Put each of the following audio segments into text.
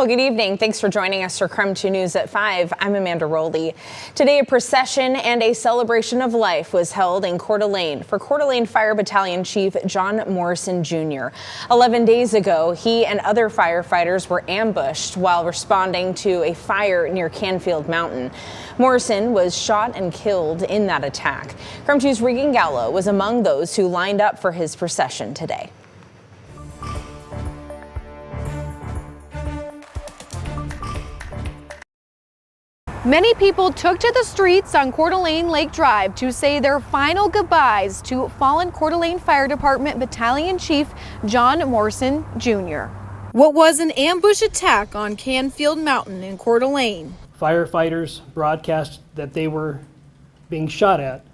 Well, good evening. Thanks for joining us for KREM 2 News at 5. I'm Amanda Rowley. Today, a procession and a celebration of life was held in Coeur d'Alene for Coeur d'Alene Fire Battalion Chief John Morrison Jr. 11 days ago, he and other firefighters were ambushed while responding to a fire near Canfield Mountain. Morrison was shot and killed in that attack. KREM 2's Regan Gallo was among those who lined up for his procession today. Many people took to the streets on Coeur d'Alene Lake Drive to say their final goodbyes to fallen Coeur d'Alene Fire Department Battalion Chief John Morrison Jr. What was an ambush attack on Canfield Mountain in Coeur d'Alene? Firefighters broadcast that they were being shot at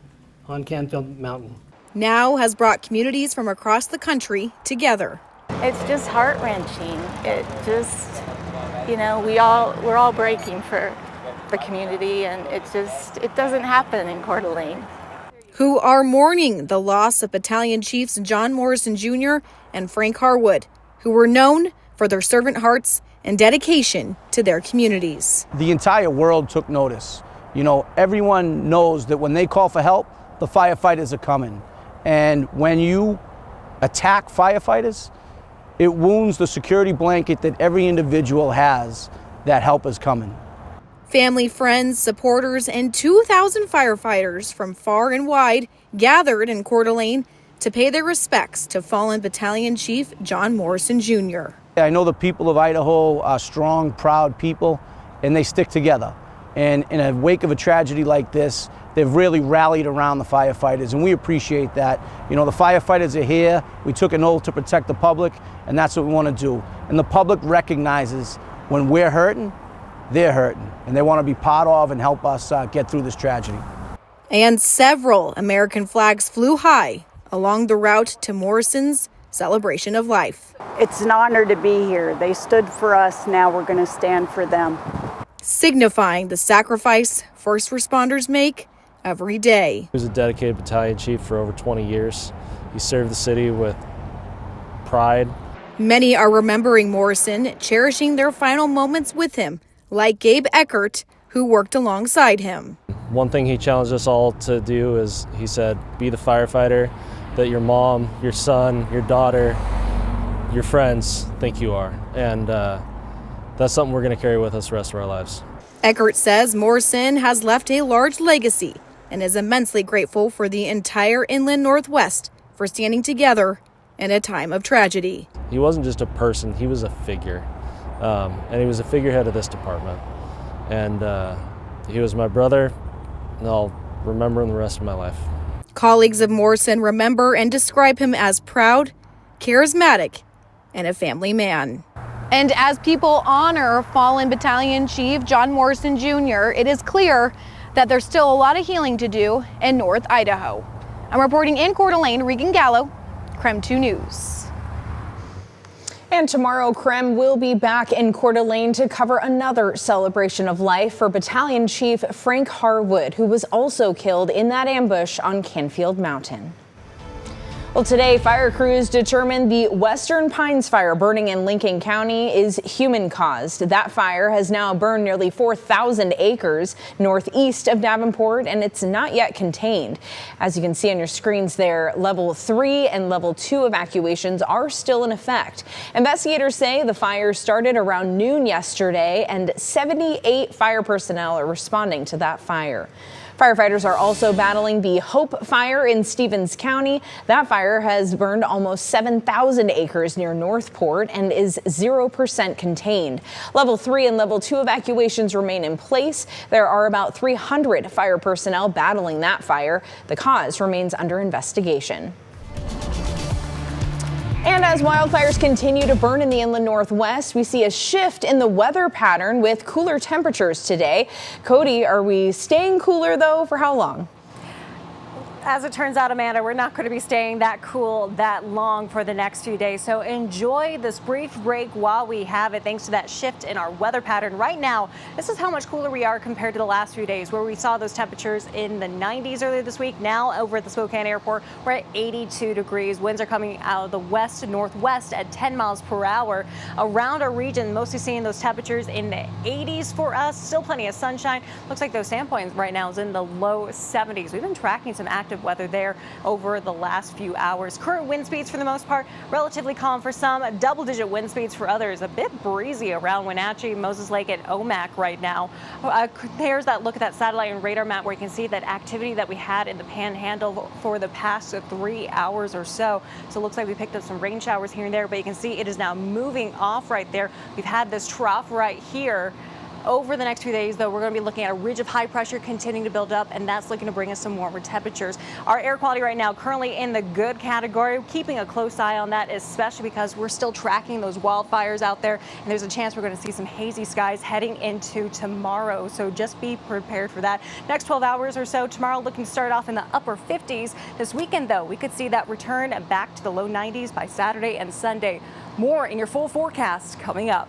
on Canfield Mountain. Now has brought communities from across the country together. It's just heart-wrenching. It just, we're all breaking for the community, and it doesn't happen in Coeur d'Alene. Who are mourning the loss of Battalion Chiefs John Morrison Jr. and Frank Harwood, who were known for their servant hearts and dedication to their communities. The entire world took notice. Everyone knows that when they call for help, the firefighters are coming. And when you attack firefighters, it wounds the security blanket that every individual has that help is coming. Family, friends, supporters, and 2,000 firefighters from far and wide gathered in Coeur d'Alene to pay their respects to fallen Battalion Chief John Morrison Jr. I know the people of Idaho are strong, proud people, and they stick together. And in a wake of a tragedy like this, they've really rallied around the firefighters, and we appreciate that. The firefighters are here. We took an oath to protect the public, and that's what we want to do. And the public recognizes when we're hurting, they're hurting, and they want to be part of and help us get through this tragedy. And several American flags flew high along the route to Morrison's celebration of life. It's an honor to be here. They stood for us, now we're going to stand for them. Signifying the sacrifice first responders make every day. He was a dedicated battalion chief for over 20 years. He served the city with pride. Many are remembering Morrison, cherishing their final moments with him, like Gabe Eckert, who worked alongside him. One thing he challenged us all to do is, he said, be the firefighter that your mom, your son, your daughter, your friends think you are. And that's something we're going to carry with us the rest of our lives. Eckert says Morrison has left a large legacy and is immensely grateful for the entire inland Northwest for standing together in a time of tragedy. He wasn't just a person, he was a figure. And he was a figurehead of this department. And he was my brother, and I'll remember him the rest of my life. Colleagues of Morrison remember and describe him as proud, charismatic, and a family man. And as people honor fallen Battalion Chief John Morrison Jr., it is clear that there's still a lot of healing to do in North Idaho. I'm reporting in Coeur d'Alene, Regan Gallo, KREM 2 News. And tomorrow, KREM will be back in Coeur d'Alene to cover another celebration of life for Battalion Chief Frank Harwood, who was also killed in that ambush on Canfield Mountain. Well, today, fire crews determined the Western Pines fire burning in Lincoln County is human-caused. That fire has now burned nearly 4,000 acres northeast of Davenport, and it's not yet contained. As you can see on your screens there, level 3 and level 2 evacuations are still in effect. Investigators say the fire started around noon yesterday, and 78 fire personnel are responding to that fire. Firefighters are also battling the Hope Fire in Stevens County. That fire has burned almost 7,000 acres near Northport and is 0% contained. Level 3 and level 2 evacuations remain in place. There are about 300 fire personnel battling that fire. The cause remains under investigation. And as wildfires continue to burn in the inland Northwest, we see a shift in the weather pattern with cooler temperatures today. Cody, are we staying cooler though? For how long? as it turns out, Amanda, we're not going to be staying that cool that long for the next few days. So enjoy this brief break while we have it, thanks to that shift in our weather pattern. Right now, this is how much cooler we are compared to the last few days, where we saw those temperatures in the 90s earlier this week. Now over at the Spokane airport, we're at 82 degrees. Winds are coming out of the west to northwest at 10 miles per hour. Around our region, mostly seeing those temperatures in the 80s for us. Still plenty of sunshine. Looks like those sand points right now is in the low 70s. We've been tracking some active weather there over the last few hours. Current wind speeds for the most part relatively calm for some, double-digit wind speeds for others. A bit breezy around Wenatchee, Moses Lake, and Omak right now. There's that look at that satellite and radar map where you can see that activity that we had in the Panhandle for the past 3 hours or so. So it looks like we picked up some rain showers here and there, but you can see it is now moving off right there. We've had this trough right here. Over the next few days, though, we're going to be looking at a ridge of high pressure continuing to build up, and that's looking to bring us some warmer temperatures. Our air quality right now currently in the good category, keeping a close eye on that, especially because we're still tracking those wildfires out there, and there's a chance we're going to see some hazy skies heading into tomorrow, so just be prepared for that. Next 12 hours or so, tomorrow looking to start off in the upper 50s. This weekend, though, we could see that return back to the low 90s by Saturday and Sunday. More in your full forecast coming up.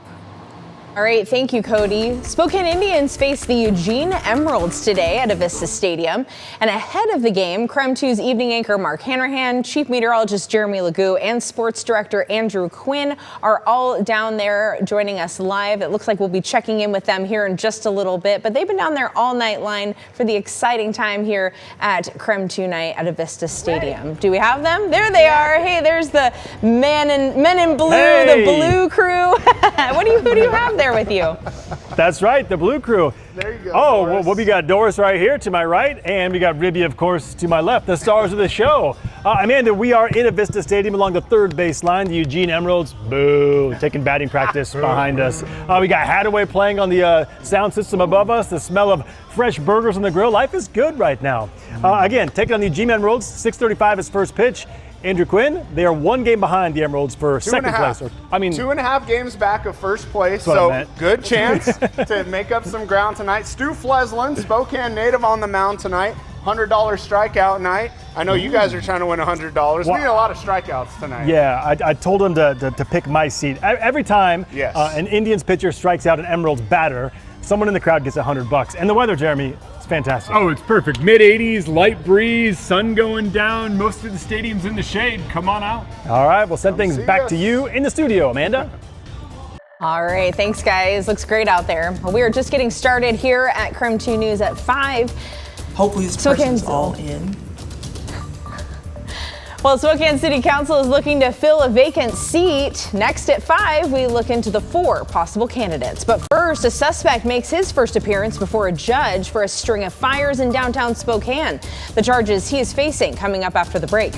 All right, thank you, Cody. Spokane Indians face the Eugene Emeralds today at Avista Stadium. And ahead of the game, KREM 2's evening anchor Mark Hanrahan, Chief Meteorologist Jeremy Legoo, and Sports Director Andrew Quinn are all down there joining us live. It looks like we'll be checking in with them here in just a little bit, but they've been down there all night long for the exciting time here at KREM 2 night at Avista Stadium. Do we have them? There they are. Hey, there's the men in blue, the blue crew. Who do you have there with you? That's right, the blue crew. There you go. Oh, well, we got Doris right here to my right, and we got Ribby, of course, to my left, the stars of the show. Amanda, we are in Avista Stadium along the third baseline. The Eugene Emeralds, boo, taking batting practice behind us. We got Hadaway playing on the sound system above us. The smell of fresh burgers on the grill. Life is good right now. Again, taking on the Eugene Emeralds, 6:35 is first pitch. Andrew Quinn, they are one game behind the Emeralds for second place. 2.5 games back of first place, so good chance to make up some ground tonight. Stu Fleslin, Spokane native, on the mound tonight. $100 strikeout night. I know you guys are trying to win $100. We need a lot of strikeouts tonight. Yeah, I told him to pick my seat. Every time an Indians pitcher strikes out an Emeralds batter, someone in the crowd gets $100. And the weather, Jeremy, it's fantastic. Oh, it's perfect. Mid-80s, light breeze, sun going down. Most of the stadium's in the shade. Come on out. All right, we'll send things back to you in the studio, Amanda. All right, thanks, guys. Looks great out there. Well, we are just getting started here at KREM 2 News at 5. Hopefully this person's all in. Well, Spokane City Council is looking to fill a vacant seat. Next at 5, we look into the 4 possible candidates. But first, a suspect makes his first appearance before a judge for a string of fires in downtown Spokane. The charges he is facing coming up after the break.